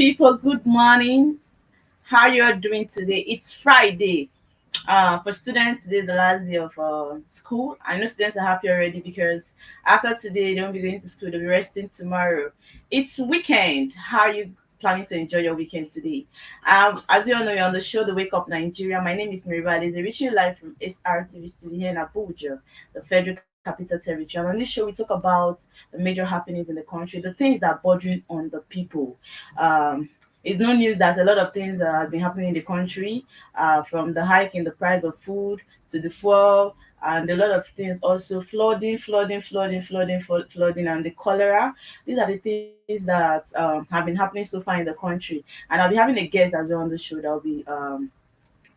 people, good morning. How you're doing today? It's Friday. For students, today is the last day of school. I know students are happy already because after today they won't be going to school. They'll be resting tomorrow. It's weekend. How are you planning to enjoy your weekend today? As you all know, you're on the show, The Wake Up Nigeria. My name is Miriva. There's a reaching live from Srtv studio here in Abuja, the Federal Capital Territory. And on this show, we talk about the major happenings in the country, the things that are bordering on the people. Um, it's no news that a lot of things has been happening in the country, from the hike in the price of food to the fuel and a lot of things. Also, flooding, and the cholera. These are the things that have been happening so far in the country. And I'll be having a guest as well on the show that will be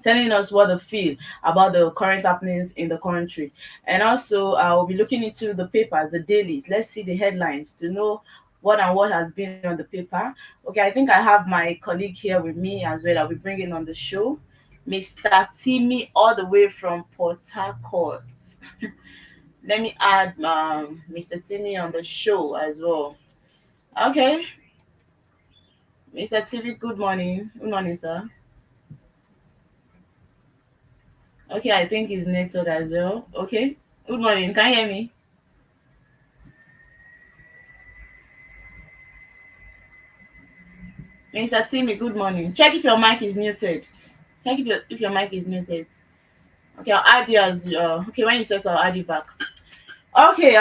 telling us what they feel about the current happenings in the country. And also, we'll be looking into the papers, the dailies. Let's see the headlines to know what has been on the paper. Okay, I think I have my colleague here with me as well. I'll be bringing on the show, Mr. Timmy, all the way from Port Harcourt. Let me add Mr. Timmy on the show as well. Okay, Mr. Timmy, good morning. Good morning, sir. Okay, I think he's network as well. Okay, good morning. Can you hear me? Mr. Timmy, good morning. Check if your mic is muted. Check if your mic is muted. Okay, I'll add you as okay, when you set I'll add you back. Okay,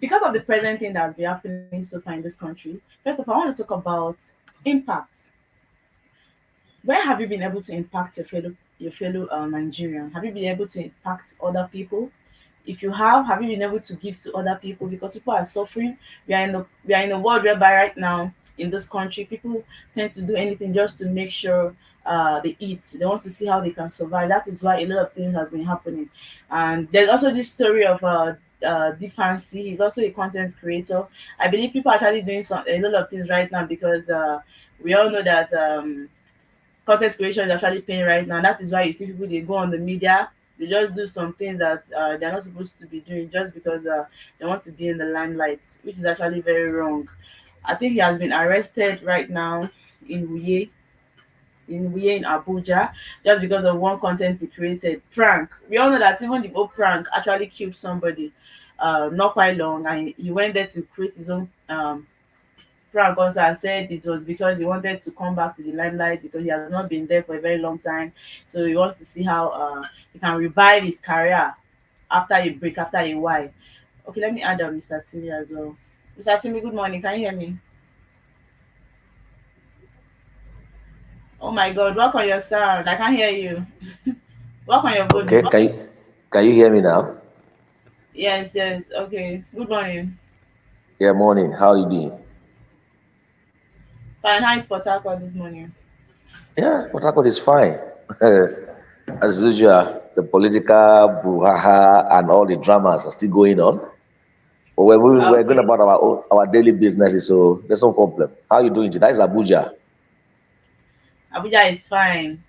because of the present thing that's been happening so far in this country, first of all, I want to talk about impact. Where have you been able to impact your fellow Nigerian? Have you been able to impact other people? If you have you been able to give to other people? Because people are suffering. We are in a world whereby right now in this country people tend to do anything just to make sure they eat. They want to see how they can survive. That is why a lot of things has been happening. And there's also this story of Defancy. He's also a content creator. I believe people are actually doing a lot of things right now because we all know that content creation is actually paying right now. That is why you see people they go on the media, they just do some things that they're not supposed to be doing just because they want to be in the limelight, which is actually very wrong. I think he has been arrested right now in Wuye, in Abuja, just because of one content he created. Prank. We all know that even the old prank actually killed somebody not quite long, and he went there to create his own Frank also has said it was because he wanted to come back to the limelight because he has not been there for a very long time. So he wants to see how he can revive his career after a break, after a while. Okay, let me add Mr. Timmy as well. Mr. Timmy, good morning. Can you hear me? Oh my God, work on your sound. I can't hear you. Work on your Okay, volume. can you hear me now? Yes, yes. Okay. Good morning. Yeah, morning. How are you doing? Fine. How is Port Harcourt this morning? Yeah, Port Harcourt is fine. As usual, the political brouhaha and all the dramas are still going on. But we're going Okay. about our daily businesses, so there's no problem. How are you doing today? That's Abuja. Abuja is fine.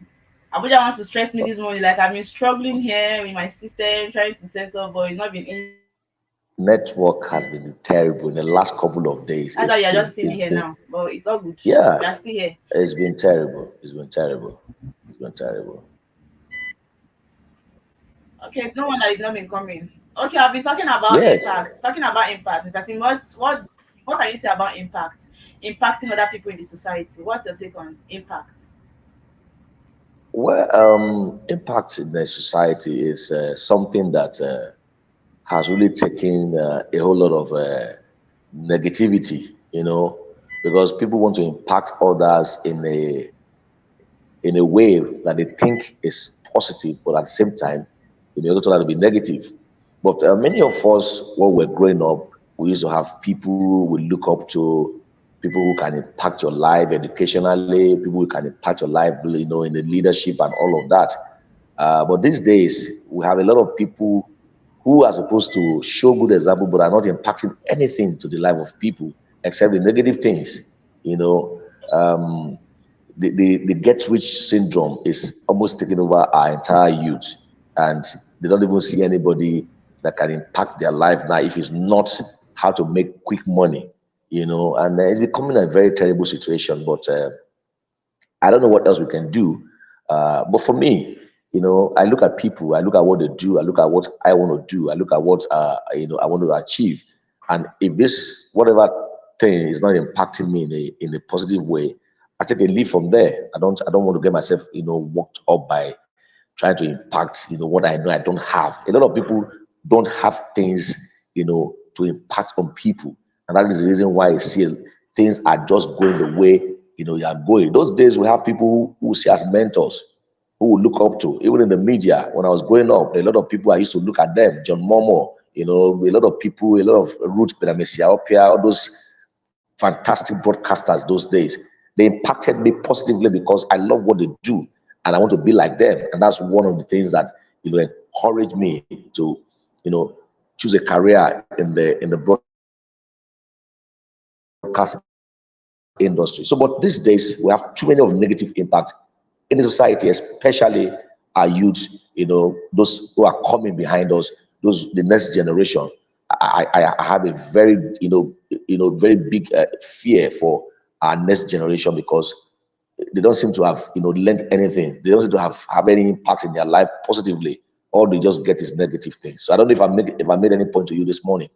Abuja wants to stress me this morning. Like I've been struggling here with my system, trying to set up, but it's not been easy. Network has been terrible in the last couple of That's why days. you're just seeing me here It's now. been But it's all good. We are yeah, still here. it's been terrible. It's been terrible. It's been terrible. Okay, no one that is not been coming. Okay, I've been talking about Yes. impact. Talking about impact, Mr. Tim, what can you say about impact? Impacting other people in the society. What's your take on impact? Well, impact in the society is something that has really taken a whole lot of negativity, because people want to impact others in a way that they think is positive, but at the same time, it may also be negative. But many of us, when we're growing up, we used to have people we look up to, people who can impact your life educationally, people who can impact your life, in the leadership and all of that. But these days, we have a lot of people who are supposed to show good example, but are not impacting anything to the life of people except the negative things. You know, um, the get rich syndrome is almost taking over our entire youth, and they don't even see anybody that can impact their life now if it's not how to make quick money. and it's becoming a very terrible situation. But I don't know what else we can do. But for me, I look at people, I look at what they do, I look at what I want to do, I look at what I want to achieve, and if this whatever thing is not impacting me in a positive way, I take a leap from there. I don't want to get myself worked up by trying to impact what I know I don't have. A lot of people don't have things to impact on people, and that is the reason why I see things are just going the way you are going. Those days we have people who see as mentors, who we look up to, even in the media. When I was growing up, a lot of people I used to look at them, John Momo, a lot of people, a lot of Ruth Benamesia up here, all those fantastic broadcasters those days. They impacted me positively because I love what they do and I want to be like them. And that's one of the things that encouraged me to choose a career in the broadcast industry. So, but these days we have too many of negative impact in the society, especially our youth. Those who are coming behind us, the next generation. I have a very very big fear for our next generation because they don't seem to have learned anything. They don't seem to have any impact in their life positively. All they just get is negative things. So I don't know if I made any point to you this morning.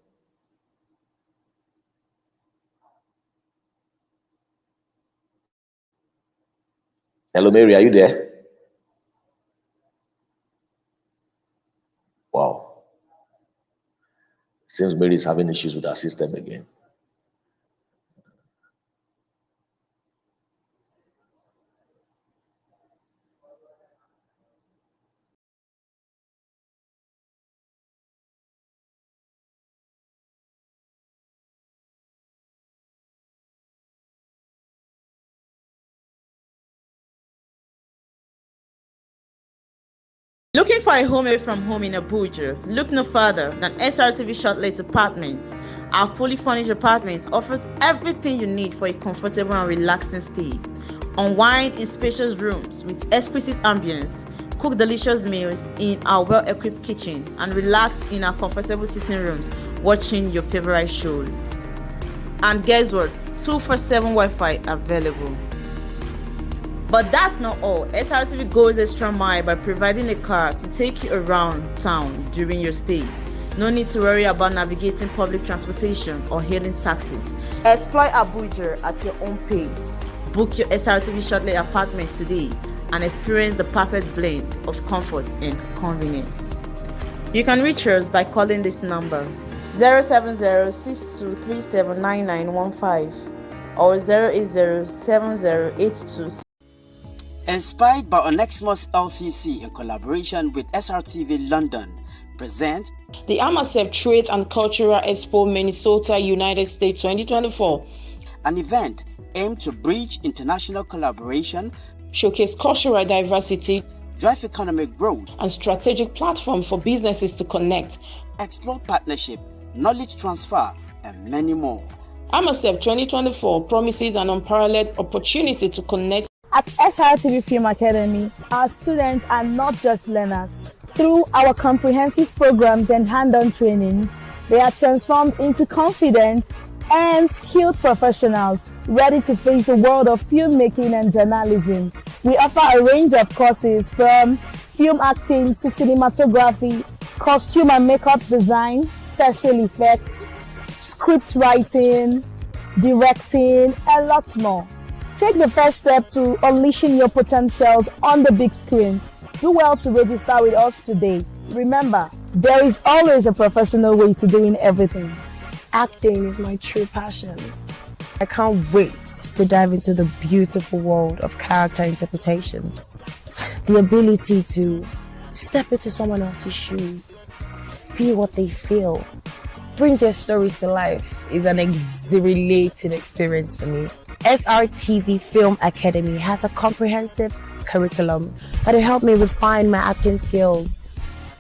Hello, Mary, are you there? Wow. Seems Mary is having issues with her system again. Looking for a home away from home in Abuja? Look no further than Srtv Shortlet Apartments. Our fully furnished apartments offers everything you need for a comfortable and relaxing stay. Unwind in spacious rooms with exquisite ambience. Cook delicious meals in our well-equipped kitchen and relax in our comfortable sitting rooms watching your favorite shows. And guess what? 247 Wi-Fi available. But that's not all. Srtv goes extra mile by providing a car to take you around town during your stay. No need to worry about navigating public transportation or hailing taxis. Explore Abuja at your own pace. Book your Srtv Shortlet apartment today and experience the perfect blend of comfort and convenience. You can reach us by calling this number 070-6237-9915 or 080-7082. Inspired by Onexmos LCC in collaboration with Srtv London, present the AMASEP Trade and Cultural Expo Minnesota, United States 2024, an event aimed to bridge international collaboration, showcase cultural diversity, drive economic growth, and strategic platform for businesses to connect, explore partnership, knowledge transfer, and many more. AMASEP 2024 promises an unparalleled opportunity to connect. At Srtv Film Academy, our students are not just learners. Through our comprehensive programs and hand-on trainings, they are transformed into confident and skilled professionals ready to face the world of filmmaking and journalism. We offer a range of courses from film acting to cinematography, costume and makeup design, special effects, script writing, directing, and lots more. Take the first step to unleashing your potentials on the big screen. Do well to register with us today. Remember, there is always a professional way to doing everything. Acting is my true passion. I can't wait to dive into the beautiful world of character interpretations. The ability to step into someone else's shoes, feel what they feel, bring their stories to life is an exhilarating experience for me. Srtv Film Academy has a comprehensive curriculum that will help me refine my acting skills,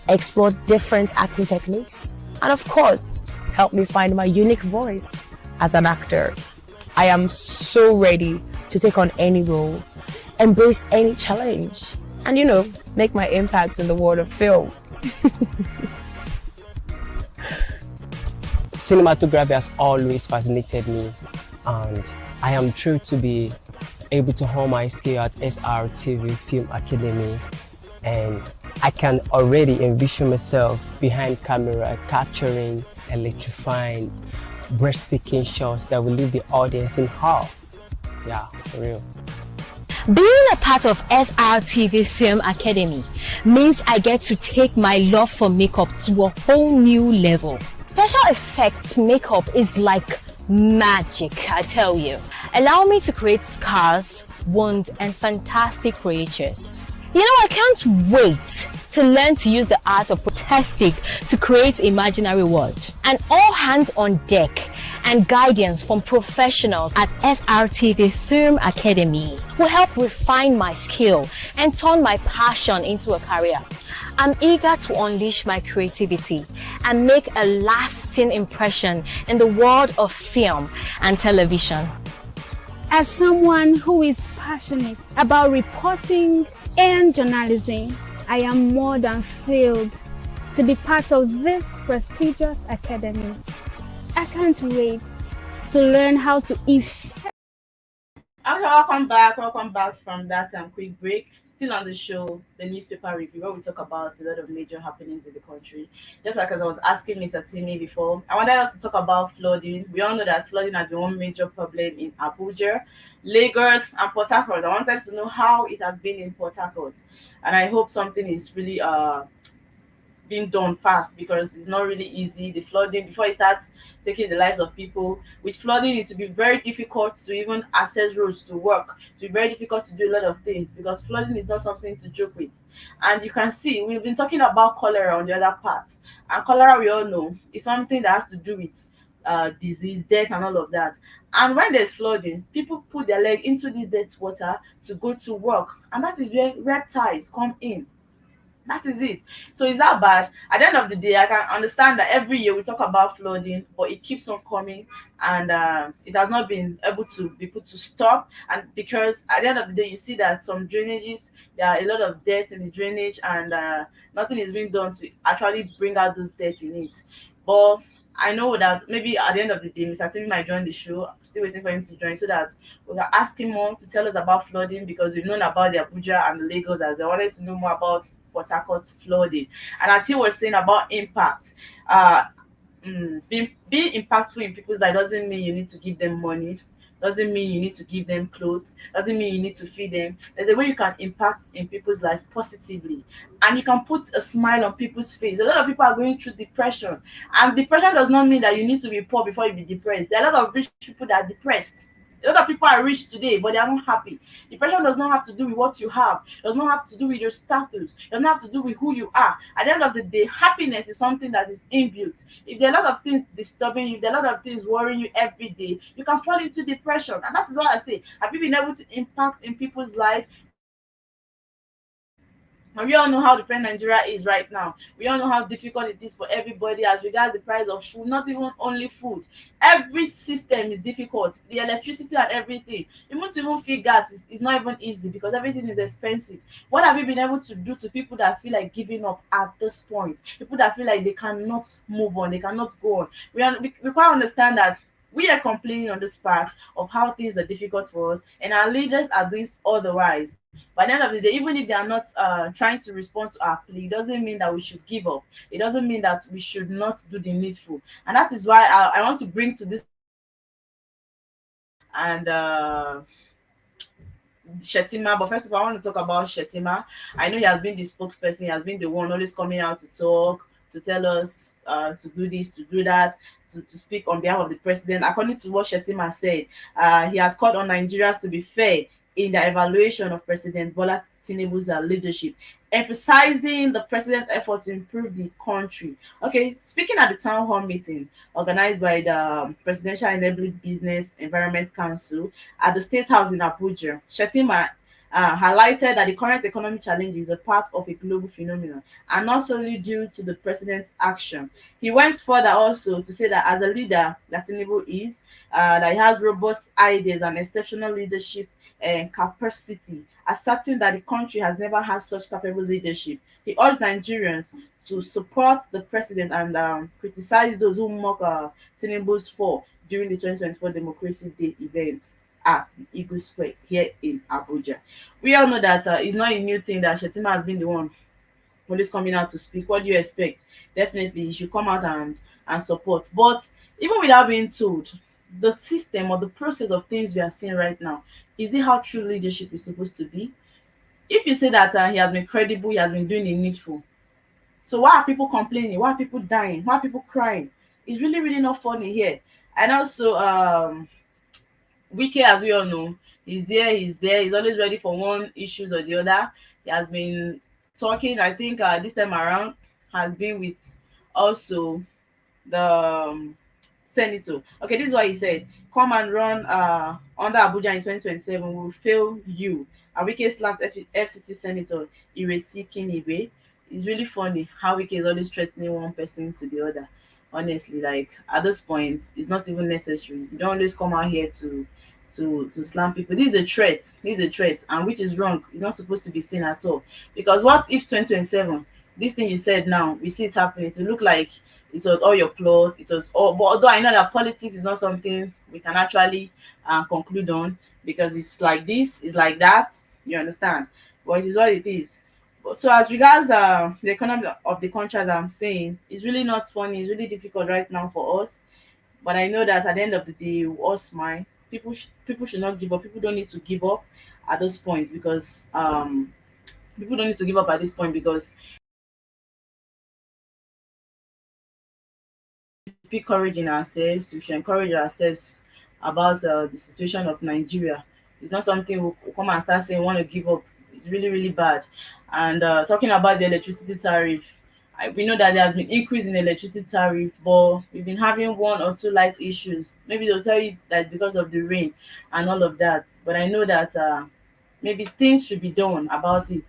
explore different acting techniques, and of course, help me find my unique voice as an actor. I am so ready to take on any role, embrace any challenge, and make my impact in the world of film. cinematography has always fascinated me, and I am thrilled to be able to hone my skill at SRTV Film Academy, and I can already envision myself behind camera capturing electrifying, breathtaking shots that will leave the audience in awe. Yeah, for real. Being a part of SRTV Film Academy means I get to take my love for makeup to a whole new level. Special effects makeup is like magic, I tell you. Allow me to create scars, wounds, and fantastic creatures. You know, I can't wait to learn to use the art of prosthetic to create imaginary world. And all hands on deck and guidance from professionals at SRTV Film Academy will help refine my skill and turn my passion into a career. I'm eager to unleash my creativity and make a lasting impression in the world of film and television. As someone who is passionate about reporting and journalism, I am more than thrilled to be part of this prestigious academy. I can't wait to learn how to Okay, welcome back. Welcome back from that quick break. Still on the show, the newspaper review, where we talk about a lot of major happenings in the country. Just like as I was asking Mr. Timmy before, I wanted us to talk about flooding. We all know that flooding has been one major problem in Abuja, Lagos, and Port Harcourt. I wanted to know how it has been in Port Harcourt, and I hope something is really being done fast, because it's not really easy. The flooding, before it starts taking the lives of people, with flooding it will be very difficult to even access roads to work. It will be very difficult to do a lot of things, because flooding is not something to joke with. And you can see we've been talking about cholera on the other part, and cholera, we all know, is something that has to do with disease, death, and all of that. And when there's flooding, people put their leg into this dead water to go to work, and that is where reptiles come in. That is it. So is that bad? At the end of the day, I can understand that every year we talk about flooding, but it keeps on coming, and it has not been able to be put to stop. And because at the end of the day, you see that some drainages, there are a lot of dirt in the drainage, and nothing is being done to actually bring out those dirt in it. But I know that maybe at the end of the day, Mr. Timmy might join the show. I'm still waiting for him to join, so that we can ask him more to tell us about flooding, because we've known about the Abuja and the Lagos as well. I wanted to know more about Port Harcourt flooding. And as he was saying about impact, uh, being impactful in people's life doesn't mean you need to give them money, doesn't mean you need to give them clothes, doesn't mean you need to feed them. There's a way you can impact in people's life positively, and you can put a smile on people's face. A lot of people are going through depression, and depression does not mean that you need to be poor before you be depressed. There are a lot of rich people that are depressed. A lot of people are rich today, but they are not happy. Depression does not have to do with what you have, does not have to do with your status, does not have to do with who you are. At the end of the day, happiness is something that is inbuilt. If there are a lot of things disturbing you, if there are a lot of things worrying you every day, you can fall into depression. And that is why I say, have you been able to impact in people's life? And we all know how different Nigeria is right now. We all know how difficult it is for everybody as regards the price of food, not even only food. Every system is difficult. The electricity and everything. Even to even feed gas is not even easy, because everything is expensive. What have you been able to do to people that feel like giving up at this point? People that feel like they cannot move on, they cannot go on. We quite understand that we are complaining on this part of how things are difficult for us, and our leaders are doing otherwise. By the end of the day, even if they are not trying to respond to our plea, it doesn't mean that we should give up. It doesn't mean that we should not do the needful. And that is why I want to bring to this and Shetima. But first of all, I want to talk about Shetima. I know he has been the spokesperson, he has been the one always coming out to talk, to tell us to do this, to do that, to speak on behalf of the president. According to what Shetima said, he has called on Nigerians to be fair in the evaluation of President Bola Tinubu's leadership, emphasizing the president's effort to improve the country. Okay, speaking at the town hall meeting organized by the Presidential Enabling Business Environment Council at the State House in Abuja, Shetima highlighted that the current economic challenge is a part of a global phenomenon and not solely due to the president's action. He went further also to say that as a leader that Tinubu is, that he has robust ideas and exceptional leadership capacity, asserting that the country has never had such capable leadership. He urged Nigerians to support the president and criticize those who mock Tinubu's fall during the 2024 Democracy Day event at the Eagle Square here in Abuja. We all know that it's not a new thing that Shetima has been the one always coming out to speak. What do you expect? Definitely, you should come out and support. But even without being told, the system or the process of things we are seeing right now, is it how true leadership is supposed to be? If you say that he has been credible, he has been doing the needful, so why are people complaining? Why are people dying? Why are people crying? It's really, really not funny here. And also, Wike, as we all know, he's there, he's there, he's always ready for one issues or the other. He has been talking, I think this time around, has been with also the senator. Okay, this is what he said. Come and run under Abuja in 2027. We'll fail you. And Wike slaps FCT Senator Ireti Kinibe. It's really funny how Wike is always threatening one person to the other. Honestly, like at this point, it's not even necessary. You don't always come out here to slam people. This is a threat. This is a threat, and which is wrong. It's not supposed to be seen at all. Because what if 2027, this thing you said now, we see it happening, to look like it was all your plot, it was all, but although I know that politics is not something we can actually conclude on, because it's like this, it's like that, you understand, but it is what it is. But so as regards the economy of the country, as I'm saying, it's really not funny, it's really difficult right now for us. But I know that at the end of the day, we all smile. People should not give up. People don't need to give up at this point, because people don't need to give up at this point, because pick courage in ourselves. We should encourage ourselves about the situation of Nigeria. It's not something we'll come and start saying we want to give up. It's really, really bad. And talking about the electricity tariff, we know that there has been increase in electricity tariff, but we've been having one or two light issues. Maybe they'll tell you that it's because of the rain and all of that. But I know that maybe things should be done about it.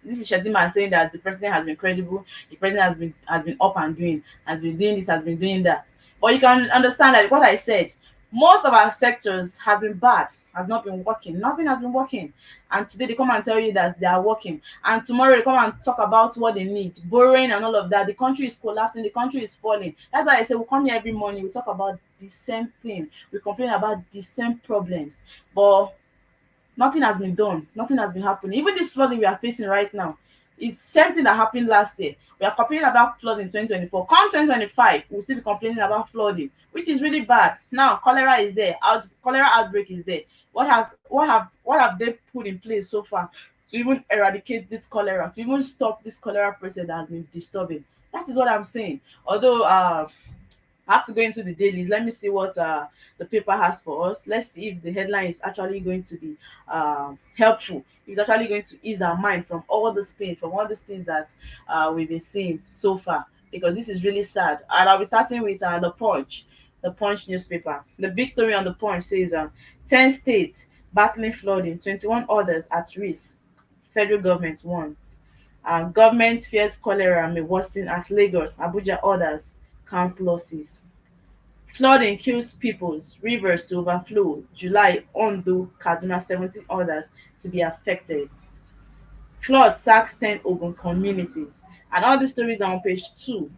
This is Shetima saying that the president has been credible, the president has been up and doing, has been doing this, has been doing that. But you can understand that what I said, most of our sectors has been bad, has not been working. Nothing has been working. And today they come and tell you that they are working. And tomorrow they come and talk about what they need, borrowing and all of that. The country is collapsing, the country is falling. That's why I say we come here every morning, we talk about the same thing. We complain about the same problems. But nothing has been done, nothing has been happening. Even this flooding we are facing right now, it's same thing that happened last year. We are complaining about flooding in 2024. Come 2025, we'll still be complaining about flooding, which is really bad. Now cholera is there, cholera outbreak is there. What have they put in place so far to even eradicate this cholera, to even stop this cholera process that has been disturbing? That is what I'm saying. Although I have to go into the dailies. Let me see what the paper has for us. Let's see if the headline is actually going to be helpful. It's actually going to ease our mind from all this pain, from all these things that we've been seeing so far. Because this is really sad. And I'll be starting with the Punch newspaper. The big story on the Punch says 10 states battling flooding, 21 others at risk. Federal government warns. Government fears cholera may worsen as Lagos, Abuja orders count losses. Flooding kills pupils, rivers to overflow. July, Ondo, Kaduna, 17 others to be affected. Flood sacks 10 Ogun communities. And all these stories are on page 2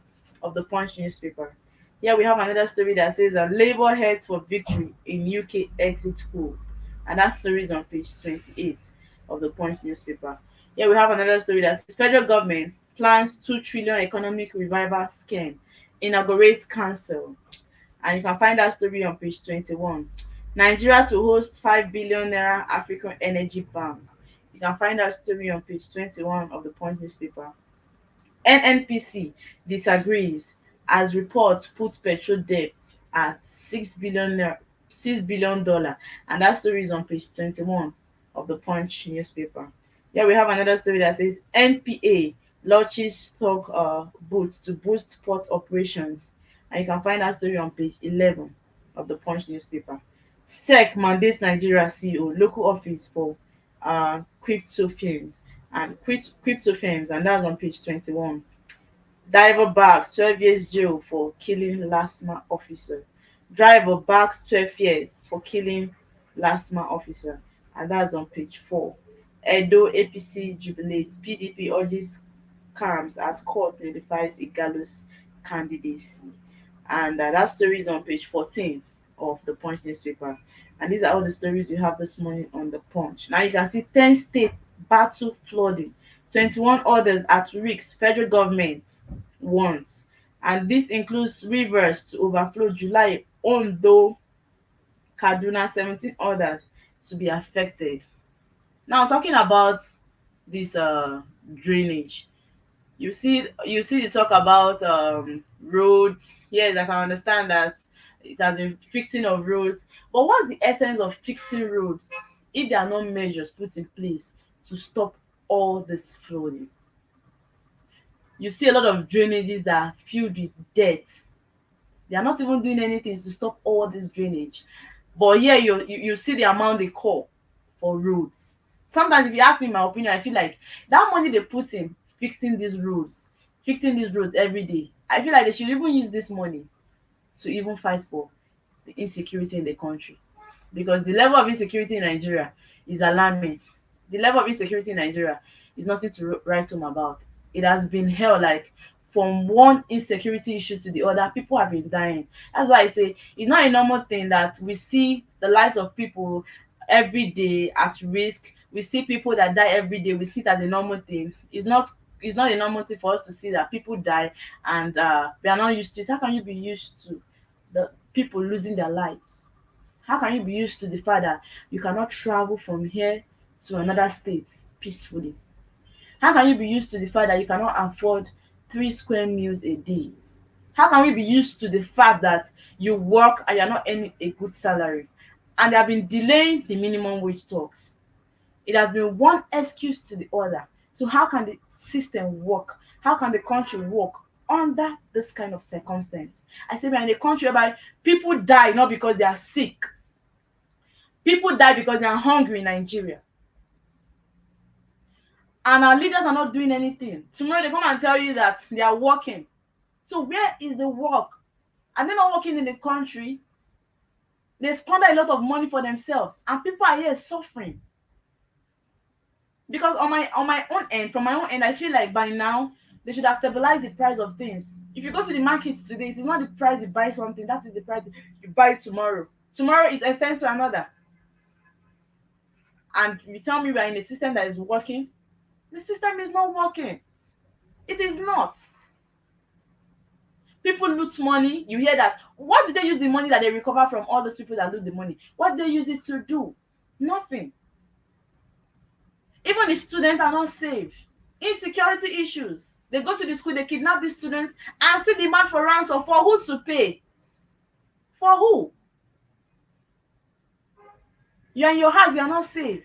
of the Punch newspaper. Here we have another story that says Labour heads for victory in UK exit poll. And that story is on page 28 of the Punch newspaper. Here we have another story that says federal government plans 2 trillion economic revival scheme, inaugurates council. And you can find that story on page 21. Nigeria to host 5 billion naira African Energy Bank. You can find that story on page 21 of the Punch newspaper. NNPC disagrees as reports put petrol debt at 6 billion dollar, and that story is on page 21 of the Punch newspaper. Here we have another story that says NPA launches stock boots to boost port operations, and you can find that story on page 11 of the Punch newspaper. SEC mandates Nigeria CEO local office for crypto firms, and that's on page 21. Driver bags 12 years jail for killing LASTMA officer. Driver bags 12 years for killing LASTMA officer. and that's on page 4. Edo APC jubilates, PDP urges calms as court notifies Igalo's candidacy. And that story is on page 14 of the Punch newspaper. And these are all the stories we have this morning on the Punch. Now you can see 10 states battle flooding, 21 others at risk, federal government warns. And this includes rivers to overflow July, Ondo, Kaduna, 17 others to be affected. Now talking about this drainage, you see the talk about roads. Yes, I can understand that it has been fixing of roads, but what's the essence of fixing roads if there are no measures put in place to stop all this flooding? You see a lot of drainages that are filled with dirt. They are not even doing anything to stop all this drainage. But here you see the amount they call for roads. Sometimes if you ask me my opinion, I feel like that money they put in fixing these roads every day, I feel like they should even use this money to even fight for the insecurity in the country, because the level of insecurity in Nigeria is alarming. The level of insecurity in Nigeria is nothing to write home about. It has been hell, like from one insecurity issue to the other, people have been dying. That's why I say it's not a normal thing that we see the lives of people every day at risk. We see people that die every day. We see it as a normal thing. It's not a normal thing for us to see that people die and we are not used to it. How can you be used to the people losing their lives? How can you be used to the fact that you cannot travel from here to another state peacefully? How can you be used to the fact that you cannot afford 3 square meals a day? How can we be used to the fact that you work and you're not earning a good salary? And they have been delaying the minimum wage talks. It has been one excuse to the other. So how can the system work? How can the country work under this kind of circumstance? I say we are in a country whereby people die not because they are sick. People die because they are hungry in Nigeria. And our leaders are not doing anything. Tomorrow they come and tell you that they are working. So where is the work? Are they not working in the country? They squander a lot of money for themselves, and people are here suffering. Because on my own end, from my own end, I feel like by now they should have stabilized the price of things. If you go to the market today, it is not the price you buy something, that is the price you buy it tomorrow. Tomorrow it extends to another. And you tell me we are in a system that is working. The system is not working. It is not. People loot money. You hear that. What did they use the money that they recover from all those people that loot the money? What did they use it to do? Nothing. Even the students are not safe. Insecurity issues. They go to the school, they kidnap the students and still demand for ransom. For who to pay? For who? You're in your house, you're not safe.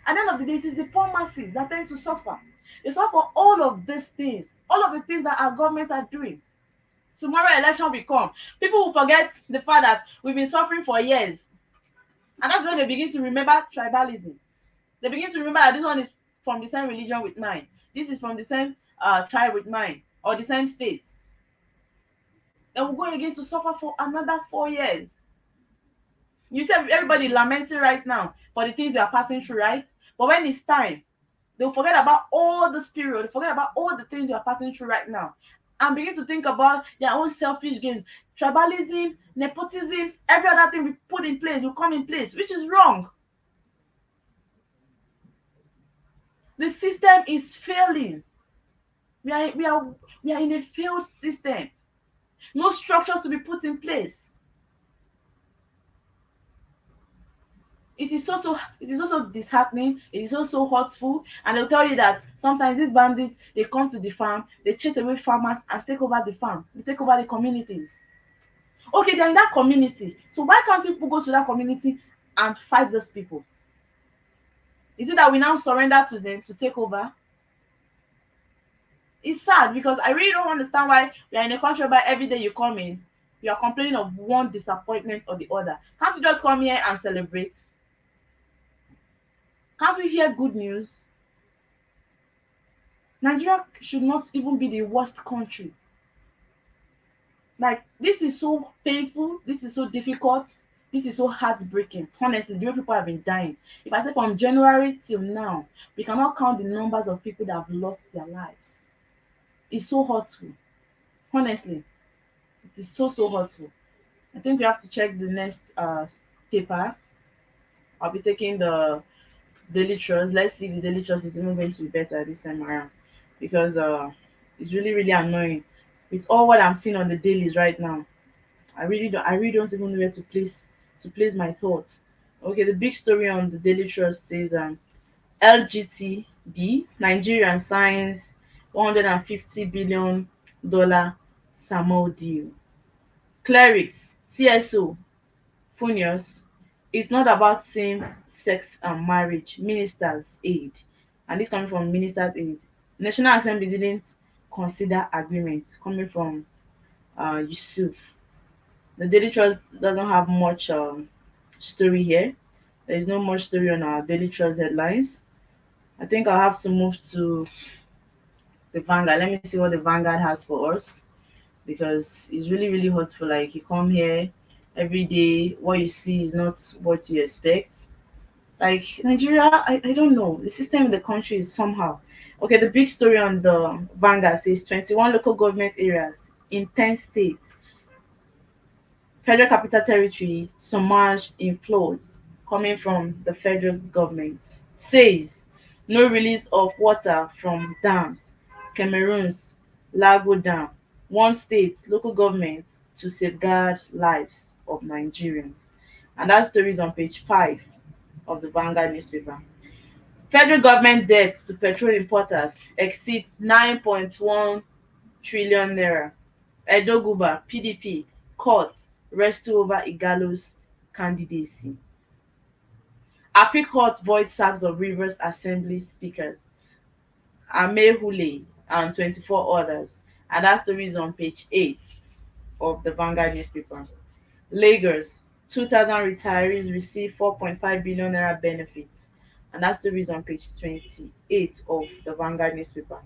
At the end of the day, it is the poor masses that tend to suffer. They suffer all of these things, all of the things that our governments are doing. Tomorrow election will come. People will forget the fact that we've been suffering for years. And that's when they begin to remember tribalism. They begin to remember that this one is from the same religion with mine. This is from the same tribe with mine, or the same state. They will go again to suffer for another 4 years. You see everybody lamenting right now for the things you are passing through, right? But when it's time, they'll forget about all this period, forget about all the things you are passing through right now, and begin to think about their own selfish gain. Tribalism, nepotism, every other thing we put in place will come in place, which is wrong. The system is failing. We are in a failed system. No structures to be put in place. It is also disheartening. It is also hurtful, and they'll tell you that sometimes these bandits, they come to the farm, they chase away farmers and take over the farm. They take over the communities. Okay, they're in that community, so why can't people go to that community and fight those people? Is it that we now surrender to them to take over? It's sad, because I really don't understand why we are in a country where every day you come in, you are complaining of one disappointment or the other. Can't you just come here and celebrate? Can't we hear good news? Nigeria should not even be the worst country. Like, this is so painful, this is so difficult. This is so heartbreaking. Honestly, the way people have been dying. If I say from January till now, we cannot count the numbers of people that have lost their lives. It's so hurtful. Honestly, it is so hurtful. I think we have to check the next paper. I'll be taking the daily trust. Let's see if the daily trust is even going to be better this time around. Because it's really annoying. With all what I'm seeing on the dailies right now. I really don't even know where to place my thoughts. Okay, the big story on the Daily Trust says LGTB Nigerian signs $150 billion SAMO deal. Clerics, CSO, Funious, it's not about same sex and marriage. Ministers aid. And this coming from Ministers aid. National Assembly didn't consider agreement coming from Yusuf. The Daily Trust doesn't have much story here. There is no much story on our Daily Trust headlines. I think I'll have to move to the Vanguard. Let me see what the Vanguard has for us because it's really hurtful. Like you come here every day, what you see is not what you expect. Like Nigeria, I don't know. The system in the country is somehow. Okay, the big story on the Vanguard says 21 local government areas in 10 states Federal Capital Territory submerged in flood coming from the federal government. Says no release of water from dams. Cameroon's Lago Dam. One state local government to safeguard lives of Nigerians. And that story is on page 5 of the Vanguard newspaper. Federal government debt to petrol importers exceed 9.1 trillion naira. Edoguba PDP court wrestle over Igalo's candidacy. Appeal court void sacks of Rivers Assembly speakers Amehule and 24 others. And that story is on page 8 of the Vanguard newspaper. Lagos, 2,000 retirees receive 4.5 billion naira benefits. And that story is on page 28 of the Vanguard newspaper.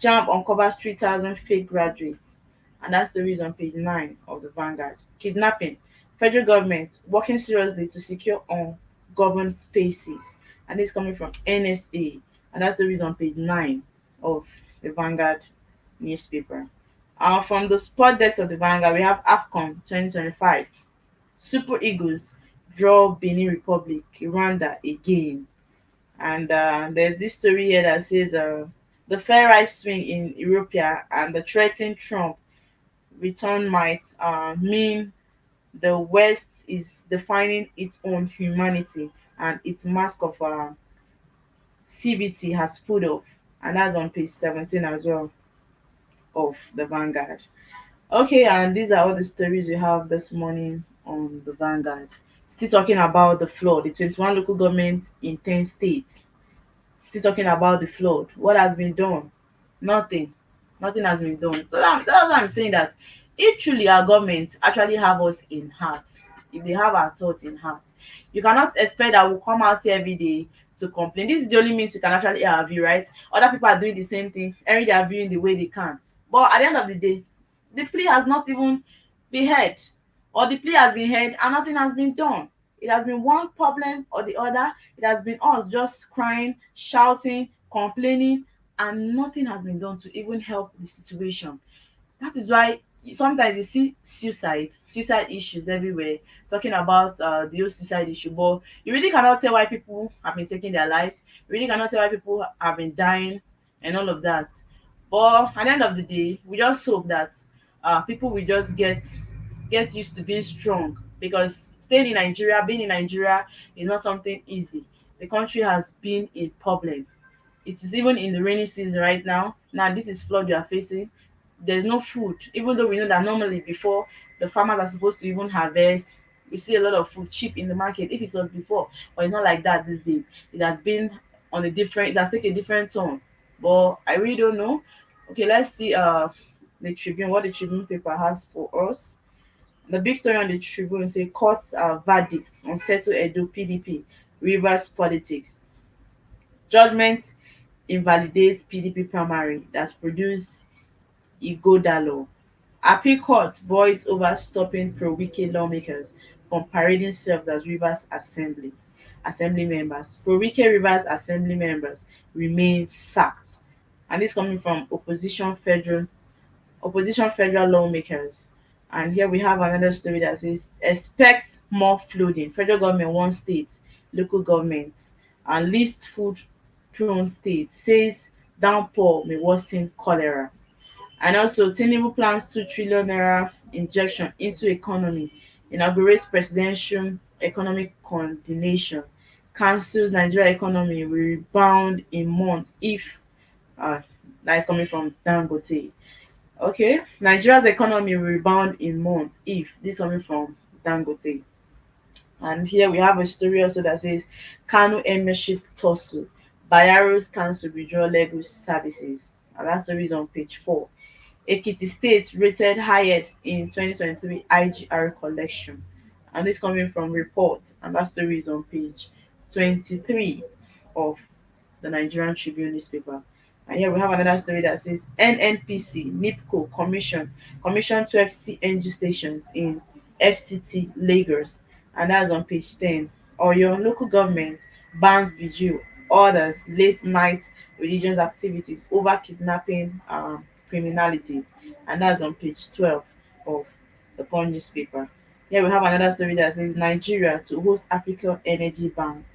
JAMB uncovers 3,000 fake graduates. And that story is on page 9 of the Vanguard. Kidnapping. Federal government working seriously to secure ungoverned spaces. And this is coming from NSA. And that story is on page 9 of the Vanguard newspaper. From the sport desk of the Vanguard, we have AFCON 2025. Super Eagles draw Benin Republic, Rwanda again. And there's this story here that says the fair right swing in Europe and the threatened Trump return might mean the West is defining its own humanity and its mask of CBT has put off. And that's on page 17 as well of the Vanguard. Okay, and these are all the stories we have this morning on the Vanguard. Still talking about the flood, the 21 local governments in 10 states. Still talking about the flood. What has been done? Nothing. Nothing has been done. So that's why I'm saying that if truly our government actually have us in heart, if they have our thoughts in heart, you cannot expect that we'll come out here every day to complain. This is the only means we can actually air our view, right? Other people are doing the same thing, airing their view in the way they can. But at the end of the day, the plea has not even been heard, or the plea has been heard and nothing has been done. It has been one problem or the other. It has been us just crying, shouting, complaining, and nothing has been done to even help the situation. That is why sometimes you see suicide issues everywhere, talking about the whole suicide issue, but you really cannot tell why people have been taking their lives. You really cannot tell why people have been dying and all of that. But at the end of the day, we just hope that people will just get used to being strong, because staying in Nigeria, being in Nigeria is not something easy. The country has been in problem. It is even in the rainy season right now. Now this is flood you are facing. There's no food, even though we know that normally before the farmers are supposed to even harvest, we see a lot of food cheap in the market if it was before, but it's not like that these days. It has been on a different, it has taken a different tone. But I really don't know. Okay, let's see the Tribune, what the Tribune paper has for us. The big story on the Tribune say courts verdicts on settle Edo PDP Rivers politics. Judgment invalidates PDP primary that produced Ighodalo. Appeal court voids over stopping pro-Wike lawmakers from parading themselves as Rivers Assembly members. Pro-Wike Rivers Assembly members remain sacked. And this coming from opposition federal lawmakers. And here we have another story that says expect more flooding. Federal government warns states, local governments, and least food prone states says downpour may worsen cholera. And also Tinubu plans 2 trillion naira injection into economy, inaugurates presidential economic coordination, cancels Nigeria economy will rebound in months if uh, that is coming from Dangote. Okay, Nigeria's economy will rebound in months if this coming from Dangote. And here we have a story also that says Kanu Emirship tussle, Bayaro's council withdraw legal services. And that story is on page 4. Ekiti State rated highest in 2023 IGR collection. And this coming from reports, and that story is on page 23 of the Nigerian Tribune newspaper. And here we have another story that says NNPC NIPCO commission 12 CNG stations in FCT Lagos, and that's on page 10. Or your local government bans vigil, orders late night religious activities over kidnapping criminalities, and that's on page 12 of the Punch newspaper. Here we have another story that says Nigeria to host African Energy Banks,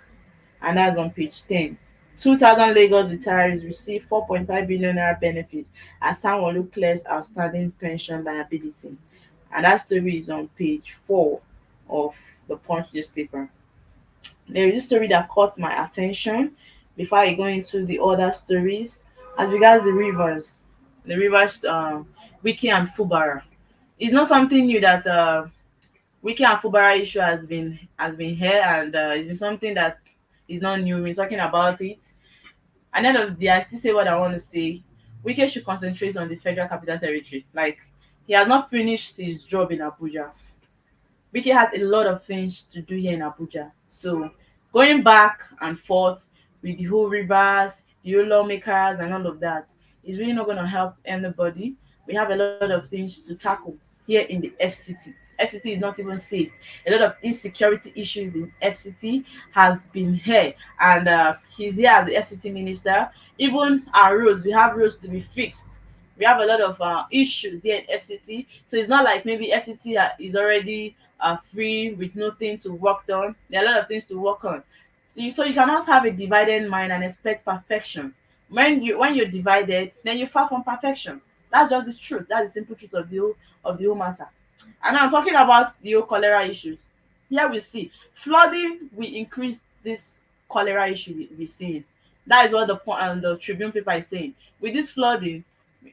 and that's on page 10. 2,000 Lagos retirees receive 4.5 billion naira benefit as Sanwo-Olu clears outstanding pension liability. And that story is on page 4 of the Punch newspaper. There is a story that caught my attention before I go into the other stories. As regards the rivers, Wiki and Fubara. It's not something new that Wiki and Fubara issue has been here, and it's been something that is not new. We've been talking about it. At the end of the day, I still say what I want to say. Wike should concentrate on the Federal Capital Territory. Like, he has not finished his job in Abuja. Wike has a lot of things to do here in Abuja. So going back and forth with the whole rivers, the whole lawmakers, and all of that is really not going to help anybody. We have a lot of things to tackle here in the FCT. FCT is not even safe. A lot of insecurity issues in FCT has been here, and he's here as the FCT minister. Even our roads, we have roads to be fixed. We have a lot of issues here in FCT. So it's not like maybe FCT is already free with nothing to work on. There are a lot of things to work on. So you cannot have a divided mind and expect perfection. When you're divided, then you far from perfection. That's just the truth. That's the simple truth of the whole matter. And now talking about the whole cholera issues. Here we see flooding will increase this cholera issue we're seeing. That is what the Tribune paper is saying. With this flooding,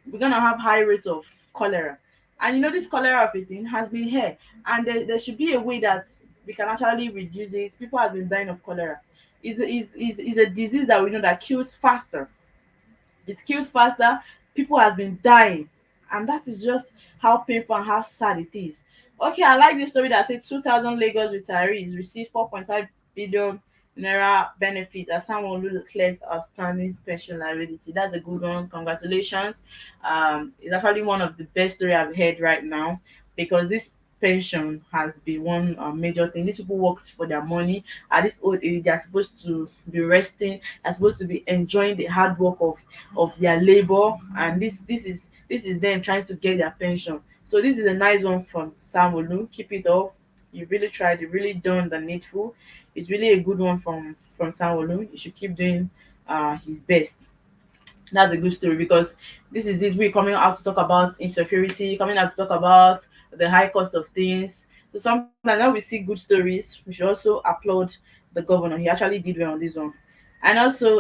we're gonna have high rates of cholera. And this cholera of a thing has been here, and there should be a way that we can actually reduce it. People have been dying of cholera. Is a disease that we know that kills faster. It kills faster. People have been dying, and that is just how painful and how sad it is. Okay, I like this story that said 2,000 Lagos retirees receive 4.5 billion naira benefit as someone who clears outstanding pension liability. That's a good one. Congratulations. It's actually one of the best story I've heard right now, because this pension has been one major thing. These people worked for their money at this old age. They're supposed to be resting. They're supposed to be enjoying the hard work of their labor, and this is them trying to get their pension. So this is a nice one from Samolu. Keep it up. You really tried. You really done the needful. It's really a good one from Samolu. You should keep doing his best. That's a good story, because this is it. We're coming out to talk about insecurity, coming out to talk about the high cost of things. So sometimes when we see good stories, we should also applaud the governor. He actually did well on this one. And also,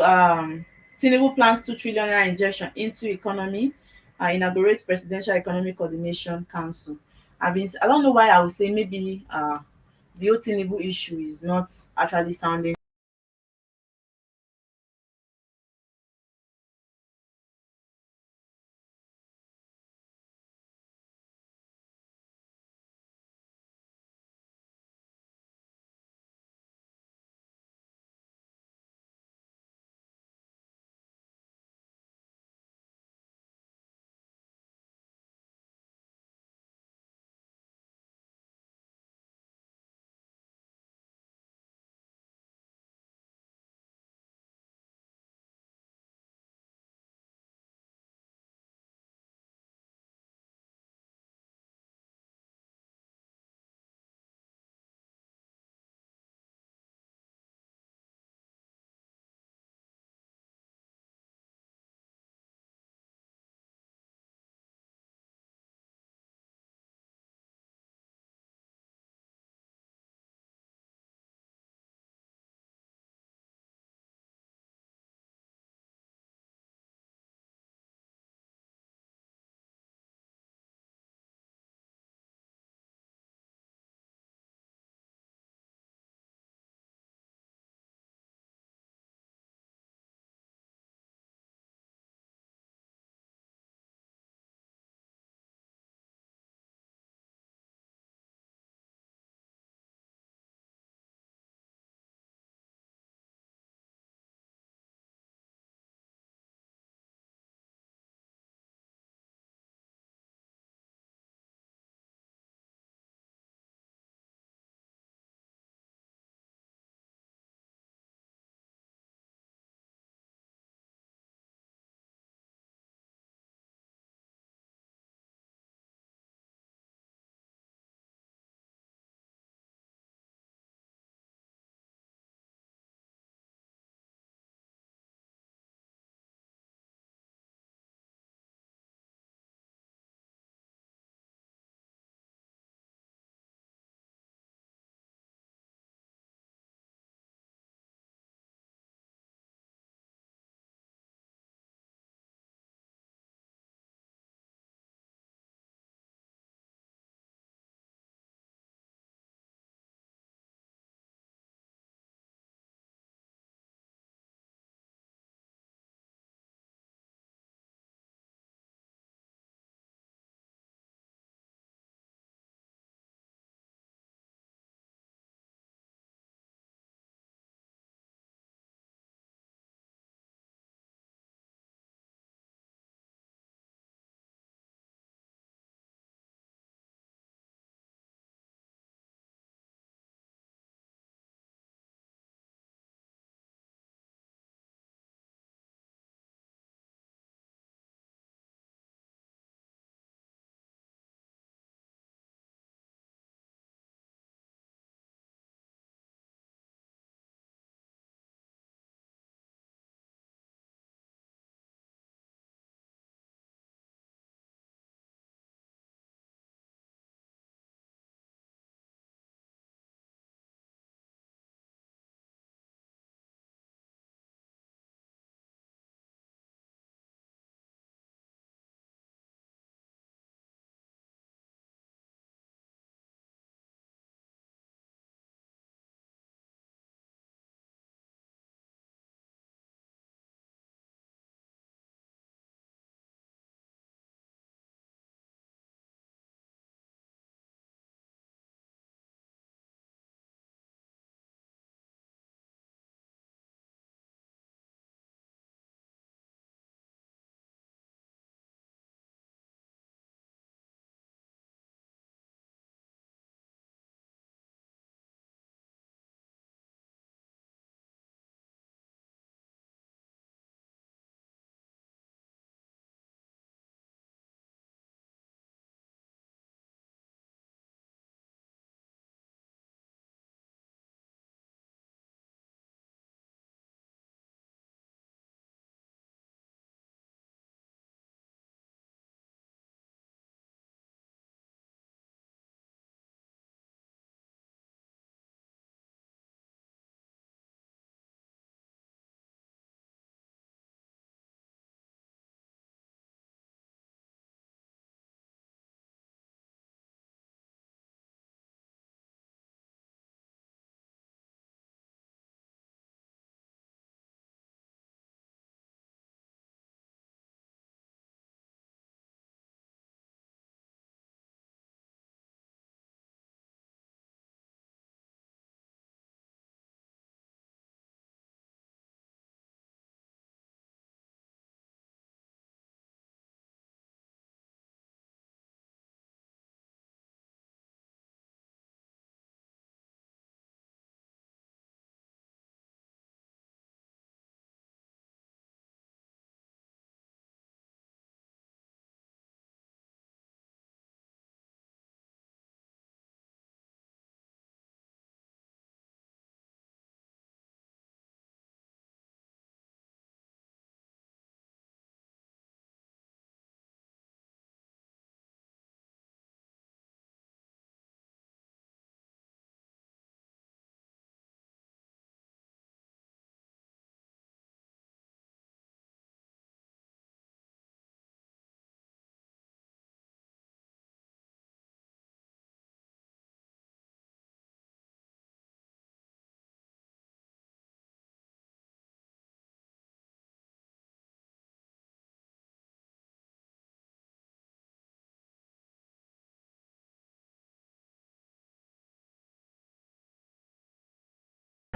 Tinubu plans 2 trillion naira injection into economy, inaugurates presidential economic coordination council. I don't know why I would say maybe the whole Tinubu issue is not actually sounding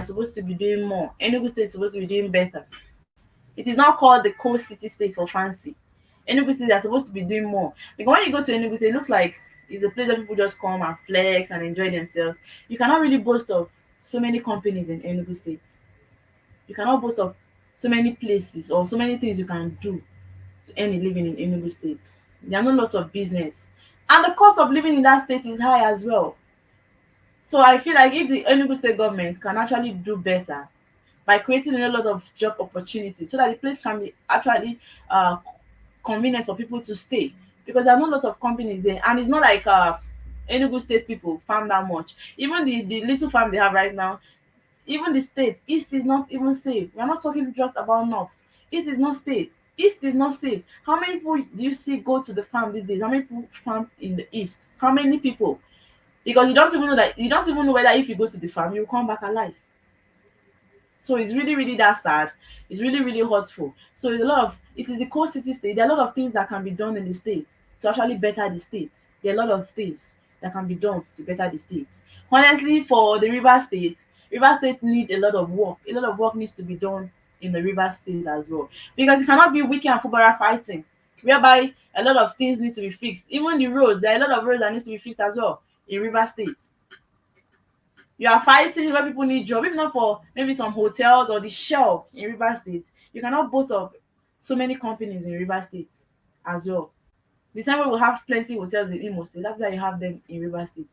supposed to be doing more. Enugu State is supposed to be doing better. It is not called the coast city state for fancy. Enugu State are supposed to be doing more. Because when you go to Enugu State, it looks like it's a place where people just come and flex and enjoy themselves. You cannot really boast of so many companies in Enugu State. You cannot boast of so many places or so many things you can do to earn a living in Enugu State. There are no lots of business. And the cost of living in that state is high as well. So I feel like if the Enugu State government can actually do better by creating a lot of job opportunities so that the place can be actually convenient for people to stay, because there are no lot of companies there, and it's not like Enugu State people farm that much. Even the little farm they have right now, even the state east is not even safe. We are not talking just about north. East is not safe. East is not safe. How many people do you see go to the farm these days? How many people farm in the east? How many people? Because you don't even know that, you don't even know whether if you go to the farm you will come back alive. So it's really, really that sad. It's really, really hurtful. So it's a lot of, it is the core city state. There are a lot of things that can be done in the state to actually better the state. There are a lot of things that can be done to better the state. Honestly, for the River State need a lot of work. A lot of work needs to be done in the River State as well. Because it cannot be Wiki and Fubara fighting, whereby a lot of things need to be fixed. Even the roads, there are a lot of roads that needs to be fixed as well in River State. You are fighting where people need job, even not for maybe some hotels or the Shell in River State. You cannot boast of so many companies in River State as well. The same way we have plenty hotels in Imo State, that's why you have them in River State.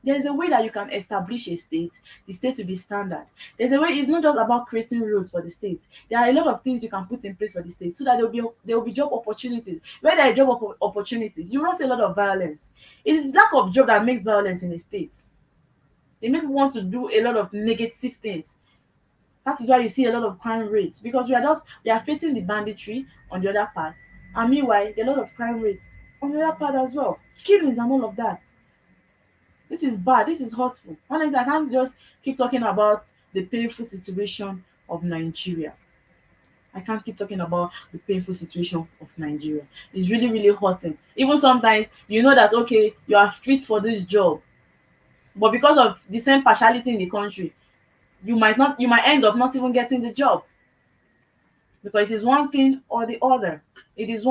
There's a way that you can establish a state, the state will be standard. There's a way, it's not just about creating rules for the state. There are a lot of things you can put in place for the state so that there will be job opportunities. Where there are job opportunities, you will not see a lot of violence. It is lack of job that makes violence in a state. They make people want to do a lot of negative things. That is why you see a lot of crime rates, because we are facing the banditry on the other part, and meanwhile there are a lot of crime rates on the other part as well. Killings and all of that. This is bad. This is hurtful. Honestly, I can't just keep talking about the painful situation of Nigeria. I can't keep talking about the painful situation of Nigeria. It's really, really hurting. Even sometimes you know that okay, you are fit for this job, but because of the same partiality in the country, you might end up not even getting the job, because it is one thing or the other. It is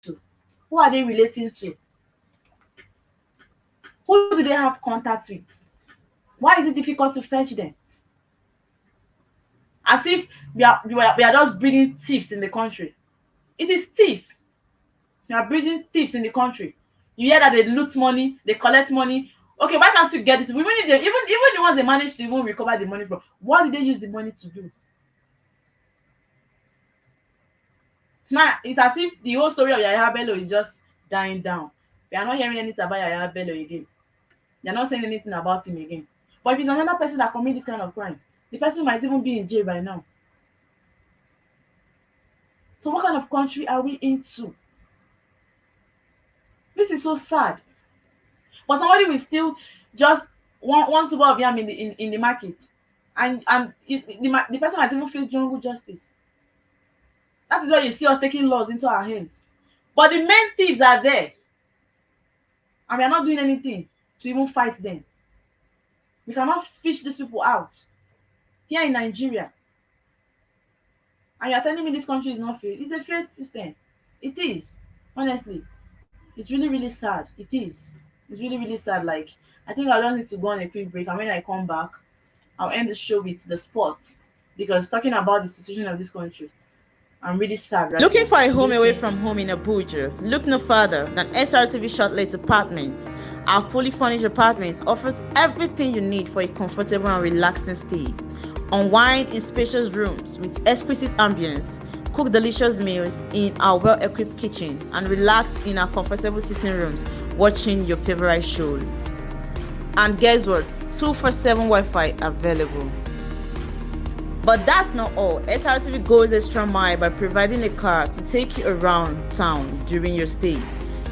to. Who are they relating to? Who do they have contact with? Why is it difficult to fetch them? As if we are just breeding thieves in the country. It is thief. You are breeding thieves in the country. You hear that they loot money, they collect money. Okay, why can't you get this? Even if even the ones they manage to even recover the money from, what did they use the money to do? Now it's as if the whole story of Yaya Bello is just dying down. We are not hearing anything about Yaya Bello again. They are not saying anything about him again. But if it's another person that commit this kind of crime, the person might even be in jail by now. So what kind of country are we into? This is so sad. But somebody will still just want to buy of yam in the market, and the person might even face jungle justice. That is why you see us taking laws into our hands. But the main thieves are there, and we are not doing anything to even fight them. We cannot fish these people out here in Nigeria. And you are telling me this country is not fair? It's a fair system. It is. Honestly, it's really, really sad. It is. It's really, really sad. Like, I think I just need to go on a quick break, and when I come back, I'll end the show with the sport, because talking about the situation of this country, I'm really sad. Right Looking now. for a home away from home in Abuja? Look no further than SRTV Shortlet Apartments. Our fully furnished apartments offers everything you need for a comfortable and relaxing stay. Unwind in spacious rooms with exquisite ambience. Cook delicious meals in our well-equipped kitchen and relax in our comfortable sitting rooms watching your favorite shows. And guess what? 247 Wi-Fi available. But that's not all. SRTV goes extra mile by providing a car to take you around town during your stay.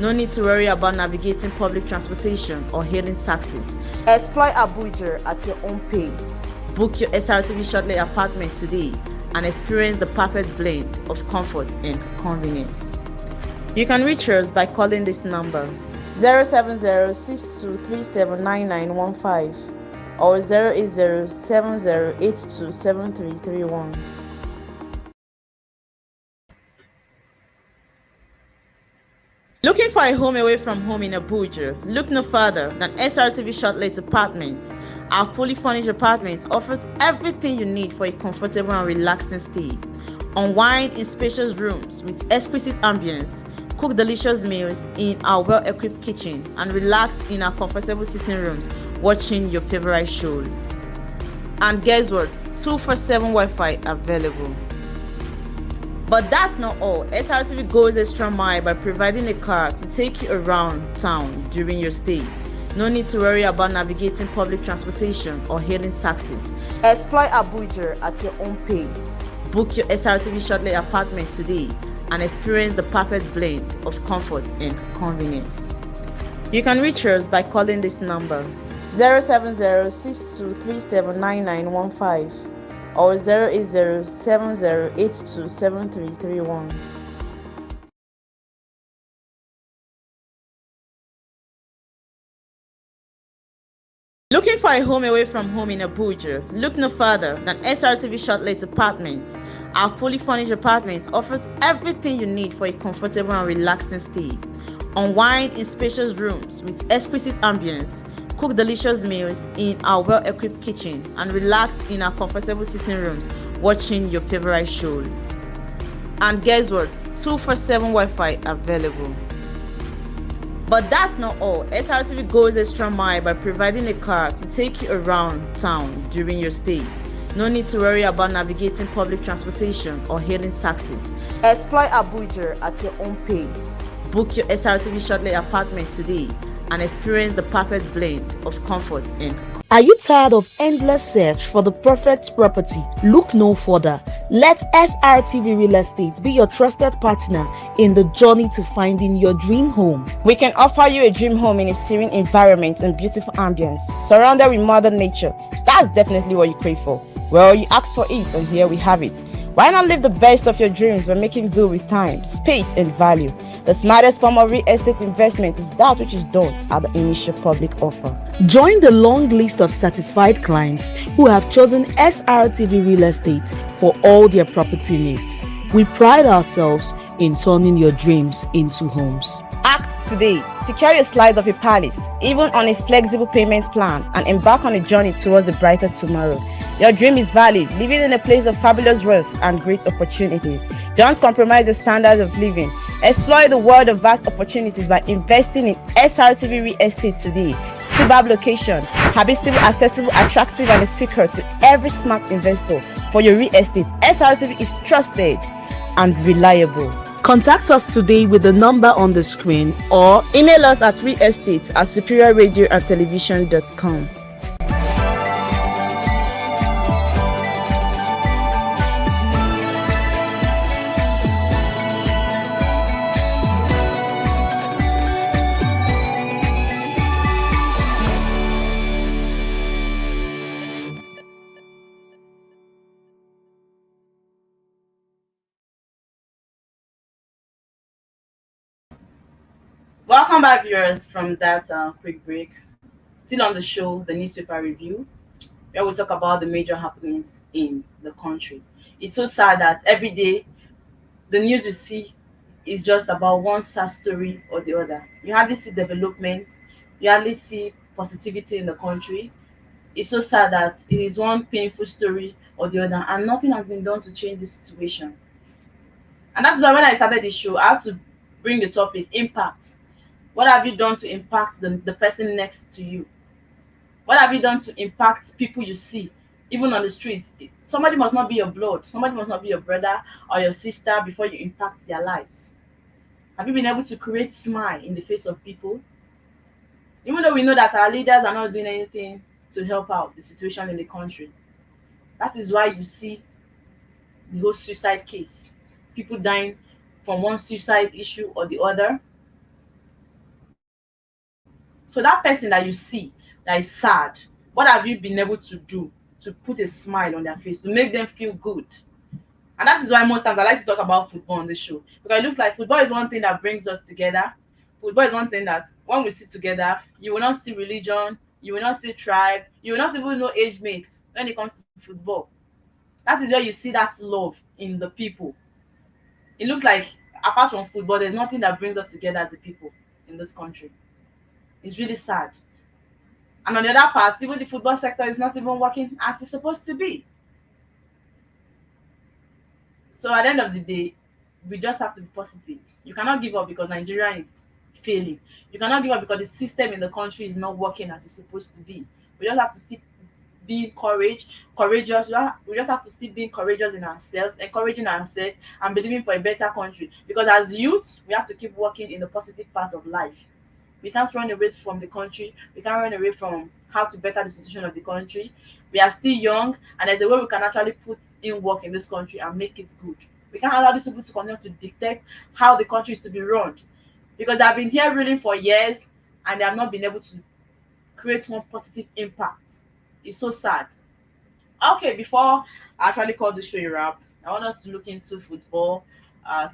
No need to worry about navigating public transportation or hailing taxis. Explore Abuja at your own pace. Book your SRTV shortly apartment today and experience the perfect blend of comfort and convenience. You can reach us by calling this number 070-6237-9915 or 080-7082-7331. Looking for a home away from home in Abuja? Look no further than SRTV Shortlet Apartments. Our fully furnished apartments offers everything you need for a comfortable and relaxing stay. Unwind in spacious rooms with exquisite ambience. Cook delicious meals in our well-equipped kitchen and relax in our comfortable sitting rooms watching your favorite shows. And guess what? 247 Wi-Fi available. But that's not all. SRTV goes extra mile by providing a car to take you around town during your stay. No need to worry about navigating public transportation or hailing taxis. Explore Abuja at your own pace. Book your SRTV shortly apartment today and experience the perfect blend of comfort and convenience. You can reach us by calling this number 070-6237-9915 or 080-7082-7331. Looking for a home away from home in Abuja? Look no further than SRTV Shortlet Apartments. Our fully furnished apartments offers everything you need for a comfortable and relaxing stay. Unwind in spacious rooms with exquisite ambience. Cook delicious meals in our well-equipped kitchen and relax in our comfortable sitting rooms watching your favorite shows. And guess what? 247 Wi-Fi available. But that's not all. SRTV goes extra mile by providing a car to take you around town during your stay. No need to worry about navigating public transportation or hailing taxis. Explore Abuja at your own pace. Book your SRTV shortly apartment today and experience the perfect blend of comfort and. Are you tired of endless search for the perfect property? Look no further. Let SRTV Real Estate be your trusted partner in the journey to finding your dream home. We can offer you a dream home in a serene environment and beautiful ambience, surrounded with mother nature. That's definitely what you crave for. Well, you asked for it, and here we have it. Why not live the best of your dreams by making do with time, space, and value? The smartest form of real estate investment is that which is done at the initial public offer. Join the long list of satisfied clients who have chosen SRTV Real Estate for all their property needs. We pride ourselves in turning your dreams into homes. Act today. Secure your slice of a palace, even on a flexible payment plan, and embark on a journey towards a brighter tomorrow. Your dream is valid, living in a place of fabulous wealth and great opportunities. Don't compromise the standards of living. Explore the world of vast opportunities by investing in SRTV Real Estate today. Superb location, habitable, accessible, attractive, and a secret to every smart investor. For your real estate, SRTV is trusted and reliable. Contact us today with the number on the screen or email us at realestate@superiorradioandtelevision.com. Welcome back, viewers, from that quick break. Still on the show, the newspaper review, where we talk about the major happenings in the country. It's so sad that every day the news we see is just about one sad story or the other. You hardly see development, you hardly see positivity in the country. It's so sad that it is one painful story or the other, and nothing has been done to change the situation. And that's why when I started this show, I had to bring the topic impact. What have you done to impact the person next to you? What have you done to impact people you see, even on the streets? Somebody must not be your blood. Somebody must not be your brother or your sister before you impact their lives. Have you been able to create smile in the face of people? Even though we know that our leaders are not doing anything to help out the situation in the country. That is why you see the whole suicide case. People dying from one suicide issue or the other. So that person that you see that is sad, what have you been able to do to put a smile on their face, to make them feel good? And that is why most times I like to talk about football on this show, because it looks like football is one thing that brings us together. Football is one thing that when we sit together, you will not see religion, you will not see tribe, you will not even know age mates when it comes to football. That is where you see that love in the people. It looks like apart from football, there's nothing that brings us together as a people in this country. It's really sad. And on the other part, even the football sector is not even working as it's supposed to be. So at the end of the day, we just have to be positive. You cannot give up because Nigeria is failing. You cannot give up because the system in the country is not working as it's supposed to be. We just have to still being courageous. We just have to still being courageous in ourselves, encouraging ourselves, and believing for a better country. Because as youth, we have to keep working in the positive part of life. We can't run away from the country. We can't run away from how to better the situation of the country. We are still young, and there's a way we can actually put in work in this country and make it good. We can't allow these people to continue to dictate how the country is to be run, because they have been here ruling for years and they have not been able to create one positive impact. It's so sad. Okay, before I actually call the show a wrap, I want us to look into football.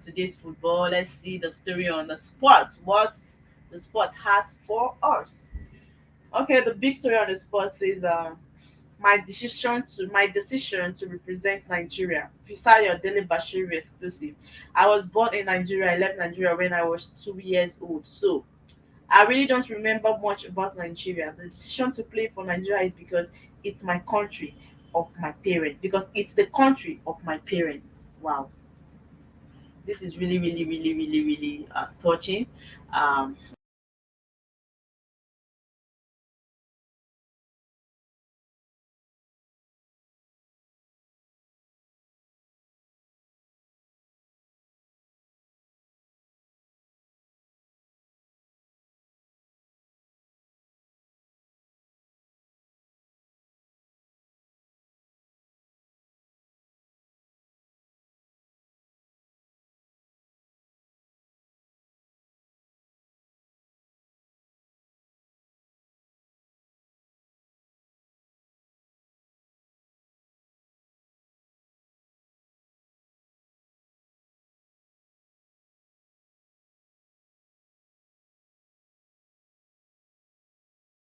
Today's football. Let's see the story on the sport. What the sport has for us. Okay, the big story on the sport says my decision to represent Nigeria. Fisayo Dele Bashiru exclusive. I was born in Nigeria. I left Nigeria when I was 2 years old. So I really don't remember much about Nigeria. The decision to play for Nigeria is because it's my country of my parents. Because it's the country of my parents. Wow, this is really, really, really, really, really touching. Um,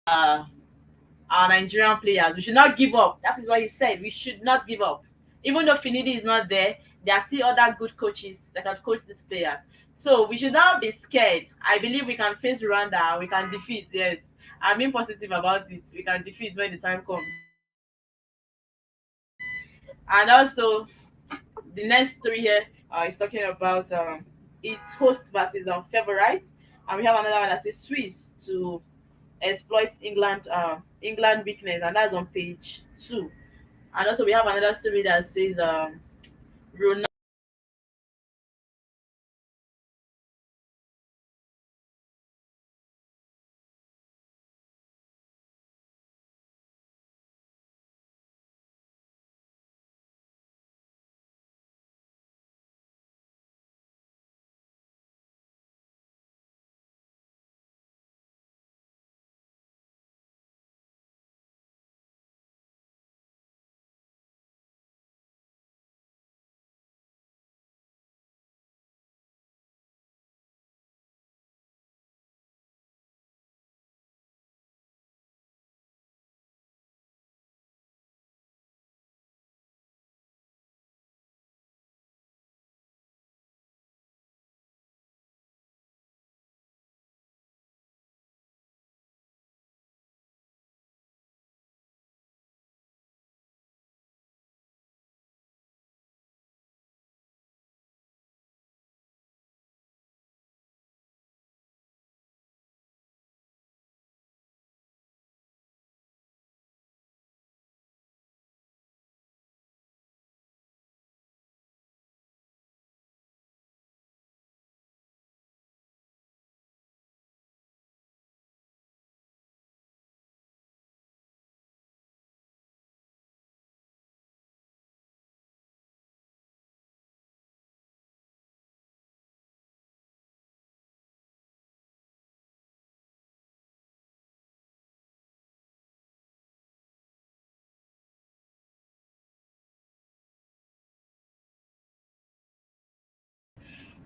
uh, our Nigerian players, we should not give up. That is what he said. We should not give up. Even though Finidi is not there, there are still other good coaches that can coach these players. So we should not be scared. I believe we can face Rwanda. We can defeat. Yes, I'm being positive about it. We can defeat when the time comes. And also, the next story here is talking about its host versus favorite, and we have another one that says Swiss to exploit England weakness, and that's on page 2. And also we have another story that says Ronaldo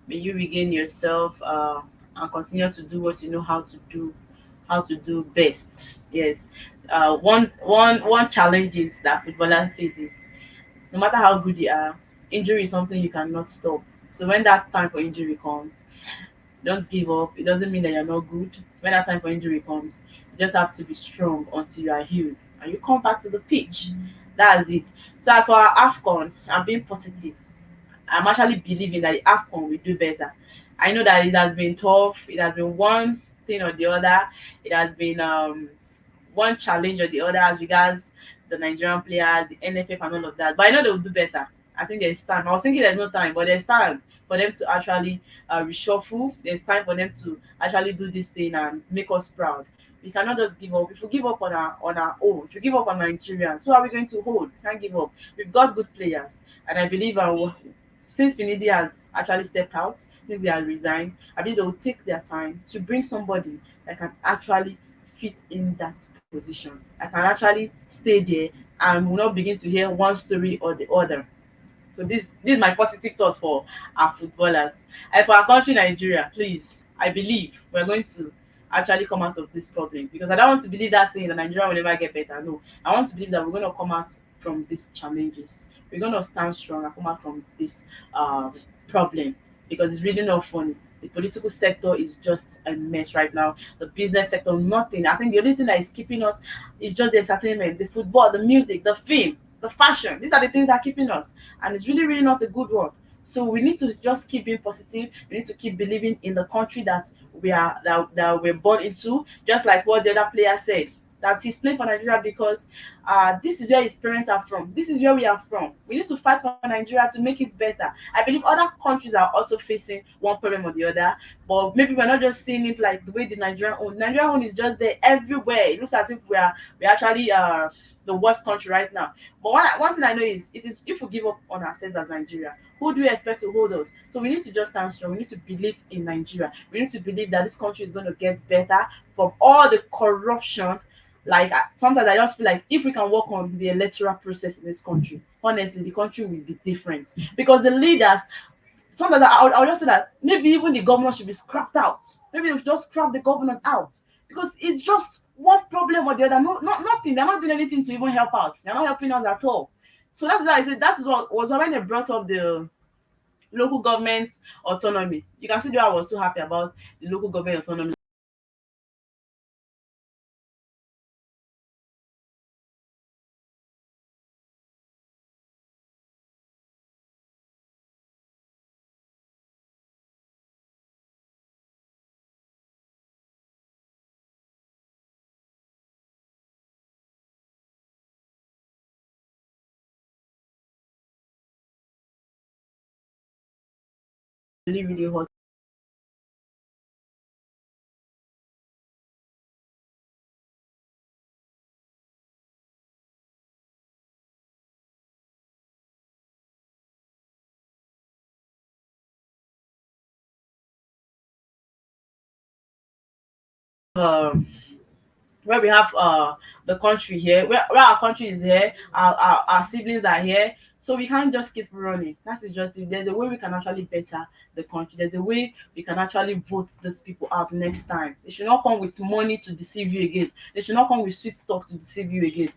May you regain yourself and continue to do what you know how to do best. Yes. One challenge is that footballer faces. No matter how good you are, injury is something you cannot stop. So when that time for injury comes, don't give up. It doesn't mean that you're not good. When that time for injury comes, you just have to be strong until you are healed and you come back to the pitch. That's it. So as for our AFCON, I'm being positive. I'm actually believing that the AFCON will do better. I know that it has been tough. It has been one thing or the other. It has been one challenge or the other as regards the Nigerian players, the NFF and all of that. But I know they will do better. I think there's time. I was thinking there's no time, but there's time for them to actually reshuffle. There's time for them to actually do this thing and make us proud. We cannot just give up. If we give up on our own, if we give up on Nigerians, who are we going to hold? Can't give up. We've got good players, and I believe since Finidi has actually stepped out, since he has resigned, I think they will take their time to bring somebody that can actually fit in that position. I can actually stay there and will not begin to hear one story or the other. So this is my positive thought for our footballers. And for our country, Nigeria, please, I believe we're going to actually come out of this problem because I don't want to believe that saying that Nigeria will never get better. No, I want to believe that we're going to come out from these challenges. We're going to stand strong and come out from this problem because it's really not funny. The political sector is just a mess right now. The business sector, nothing. I think the only thing that is keeping us is just the entertainment, the football, the music, the film, the fashion. These are the things that are keeping us, and it's really, really not a good one. So we need to just keep being positive. We need to keep believing in the country that that we're born into. Just like what the other player said, that he's playing for Nigeria because this is where his parents are from. This is where we are from. We need to fight for Nigeria to make it better. I believe other countries are also facing one problem or the other, but maybe we're not just seeing it like the way the Nigerian own. Nigerian own is just there everywhere. It looks as if we're actually the worst country right now. But one thing I know is it is if we give up on ourselves as Nigeria, who do we expect to hold us? So we need to just stand strong. We need to believe in Nigeria. We need to believe that this country is going to get better from all the corruption. Like sometimes I just feel like if we can work on the electoral process in this country, honestly, the country will be different because the leaders. Sometimes I would just say that maybe even the governors should be scrapped out. Maybe we should just scrap the governors out because it's just one problem or the other. No, not nothing. They're not doing anything to even help out. They're not helping us at all. So that's why I said that is what was when they brought up the local government autonomy. You can see why I was so happy about the local government autonomy. Really, really hot. Um, where we have the country here, where our country is here, our siblings are here, so we can't just keep running. That is just it. There's a way we can actually better the country. There's a way we can actually vote these people out next time. They should not come with money to deceive you again. They should not come with sweet talk to deceive you again.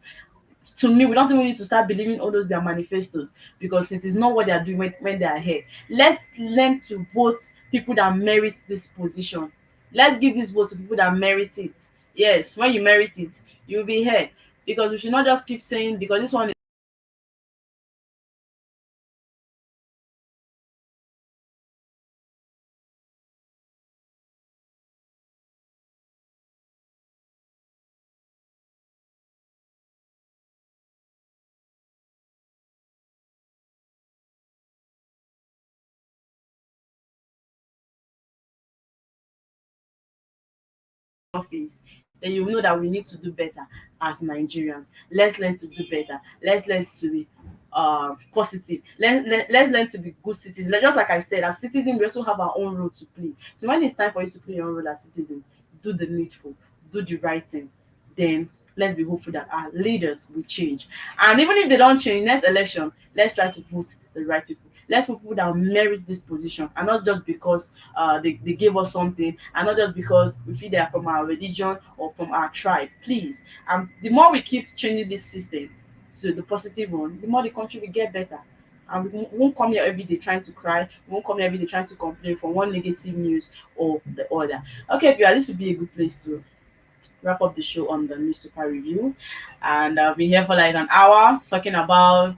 To me, we don't even need to start believing all those their manifestos because it is not what they are doing when they are here. Let's learn to vote people that merit this position. Let's give this vote to people that merit it. Yes, when you merit it, you'll be here. Because we should not just keep saying because this one is office, then you know that we need to do better as Nigerians. Let's learn to do better. Let's learn to be positive. Let's learn to be good citizens. Just like I said, as citizens, we also have our own role to play. So when it's time for you to play your own role as citizen, do the needful, do the right thing. Then let's be hopeful that our leaders will change. And even if they don't change next election, let's try to vote the right people. Let's put people that merit this position, and not just because they gave us something, and not just because we feel they are from our religion or from our tribe. Please, the more we keep changing this system to the positive one, the more the country will get better. And we won't come here every day trying to cry. We won't come here every day trying to complain from one negative news or the other. Okay, Pia, this would be a good place to wrap up the show on the newspaper review. And I've been here for like an hour talking about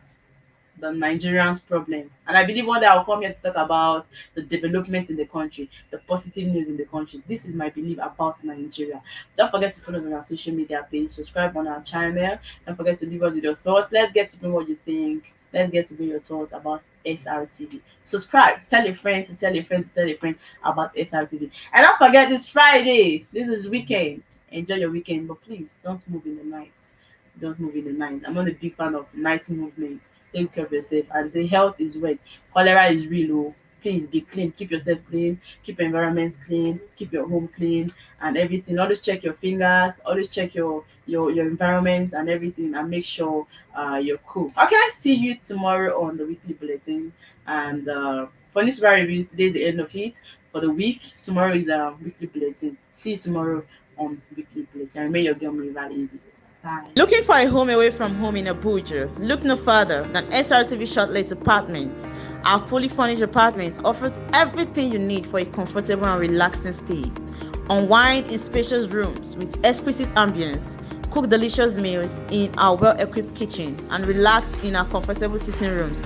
the Nigerians' problem. And I believe one day I'll come here to talk about the development in the country, the positive news in the country. This is my belief about Nigeria. Don't forget to follow us on our social media page, subscribe on our channel. Don't forget to leave us with your thoughts. Let's get to know what you think. Let's get to know your thoughts about SRTV. Subscribe, tell a friend to tell a friend to tell a friend about SRTV. And don't forget, this Friday. This is weekend. Enjoy your weekend, but please don't move in the night. Don't move in the night. I'm not a big fan of night movement. Take care of yourself. And say health is wealth. Cholera is real. Oh. Please be clean. Keep yourself clean. Keep your environment clean. Keep your home clean and everything. Always check your fingers. Always check your environment and everything, and make sure you're cool. Okay, see you tomorrow on the weekly bulletin. And for this review, today is the end of it for the week. Tomorrow is a weekly bulletin. See you tomorrow on weekly bulletin. And may your game rival easy. Bye. Looking for a home away from home in Abuja? Look no further than SRTV Shortlet Apartments. Our fully furnished apartments offers everything you need for a comfortable and relaxing stay. Unwind in spacious rooms with exquisite ambience. Cook delicious meals in our well-equipped kitchen and relax in our comfortable sitting rooms.